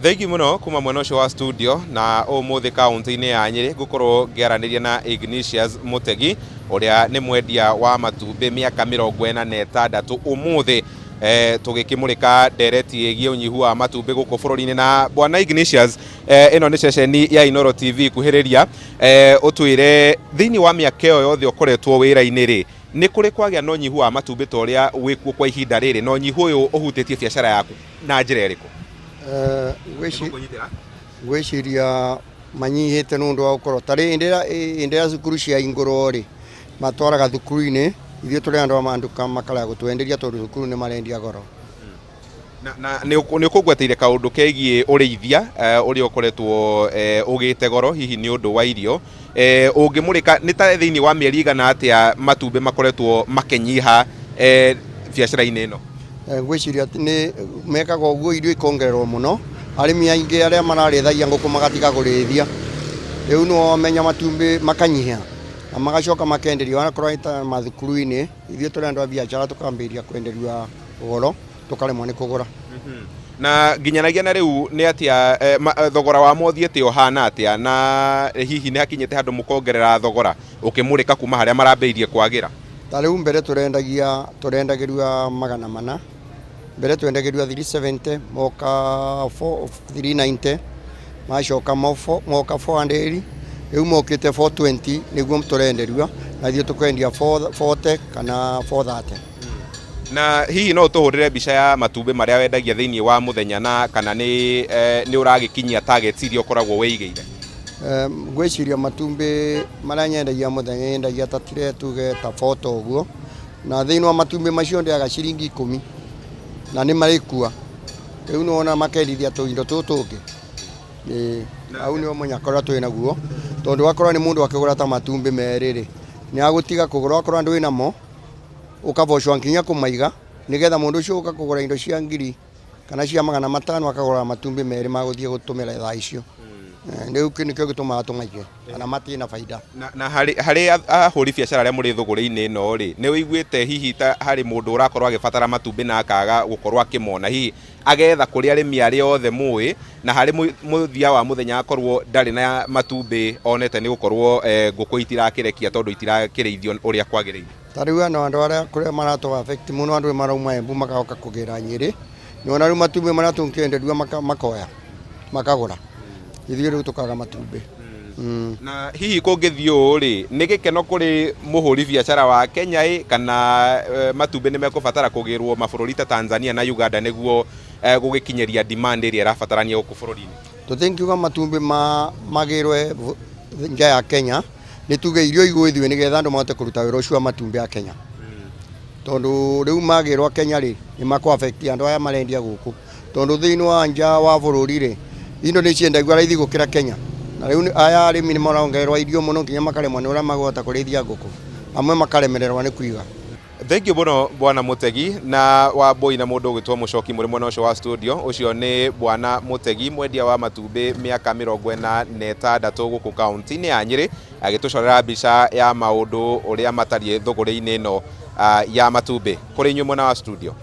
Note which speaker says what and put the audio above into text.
Speaker 1: Thengi muno kuma mwena ucio wa studio na umuthi kaunti-ini ya Nyeri gukorwo ngiaraniria na Ignatius Mutegi uria ni mwendia wa matumbi miaka 46 umuthi tugikimurika ndereti igie unyihu wa matumbi guku bururi-ini. Na bwana Ignatius, ino ni ceceni ya Inooro TV kuhiriria utwire thiini wa miaka iyo yothe ukoretwo wira-ini ri ni kuri kwagia no nyihu wa matumbi ta uria wikuo kwa ihinda riri, no nyihu uyu uhutitie biacara yaku na njira iriku?
Speaker 2: Gwiciria manyihite nundu wa gukorwo tari indira cukuru cia inguro ri matwaraga thukuru-ini ithio turi andu amanduka makara gutwenderia tondu thukuru ni marendia goro.
Speaker 1: Na ni ukugweteire kaundu kegie urithia uria ukoretwo ugite goro hihi ni undu wa irio ungimurika ni ta thiini wa mieri igana atia matumbi makoretwo makenyiha biacara-ini ino?
Speaker 2: Gwiciria ni mekaga uguo irio ikongererwo muno, arimi aingi aria mararithagia nguku magatiga kurithia riu no menya matumbi makanyiha na magacoka makenderio wanakorwo ita mathukuru-ini ithio turi andu a biacara tukambiria kwenderia goro tukaremwo ni kugura.
Speaker 1: Na nginyanagia na riu ni atia thogora wa mothiete ohana atia, na hihi ni hakinyete handu mukongerera thogora ukimurika kuma haria marambeirie kwagira?
Speaker 2: Tariu mbere turendagirwa 400, mbere twendagirwa 370, moka 390, macoka moka 400, riu mokite 420 niguo turenderwa na thio tukwendia 440 kana 430.
Speaker 1: Na hihi no tuhurire mbica ya matumbi maria wendagia thiini wa muthenya na kana ni uragikinyia targets iria ukoragwo wigiire?
Speaker 2: Gwiciria matumbi maria nyendagia muthenya yendagia tatire tuge ta 4 uguo, na thiini wa matumbi macio ndiaga ciringi 10 na ni marikua riu nona makerithia tuindo tutungi au ni omunyakora twina guo tondu wakorwo ni mundu akigura ta matumbi meriri ni agutiga kugura wakorwo ndu wina mo ukavocwa nginya kumaiga nigetha mundu ucio uka kugura indo cia ngiri kana cia 500 akagura matumbi meri maguthie gutumira thaa icio. Riu nikio gitumaga tungaige kana matina faida.
Speaker 1: Na hari ahuri biacara aria muri thuguri-ini ino ri ni wiguite hihi ta hari mundu urakorwo agibatara matumbi na akaga gukorwo akimona hihi agetha kuri arimi aria othe mui na hari muthia wa muthenya akorwo ndari na matumbi onete ni gukorwo nguku itirakirekia tondu itirakirithio uria kwagiriire?
Speaker 2: Tariu andu aria kuria marato affect muno andu marauma Embu makaoka kugira Nyeri ni ona riu matumbi maria tunkienderia makoya makagura ithio riu tukaga matumbi.
Speaker 1: Na hihi kungithio ri ni gikeno kuri muhuri biacara wa Kenya kana matumbi ni mekubatara kugirwo mabururi ta Tanzania na Uganda niguo gugikinyeria demand iria irabatarania guku bururi-ini?
Speaker 2: Tuthingiuga matumbi magirwe nja ya Kenya ni tuge irio igwithio nigetha andu mahote kuruta wira ucio wa matumbi ya Kenya tondu riu magirwa Kenya ri ni mako affect andu aya marendia guku tondu thiini wa nja wa bururi ri indo ni ciendagio raithi gukira Kenya na riu aya arimi ni marongererwa irio muno nginya makaremwa ni uria magota kurithia nguku amwe makaremererwa ni kuiga.
Speaker 1: Thengi muno bwana Mutegi na Wambui na mundu ugitwo Mucoki muri mwena ucio wa studio. Ucio ni bwana Mutegi mwendia wa matumbi miaka 46 guku kaunti-ini ya Nyeri agitucorera mbica ya maundu uria matariĩ thuguri-ini ino ya matumbi kuri inyuĩ mwena wa studio.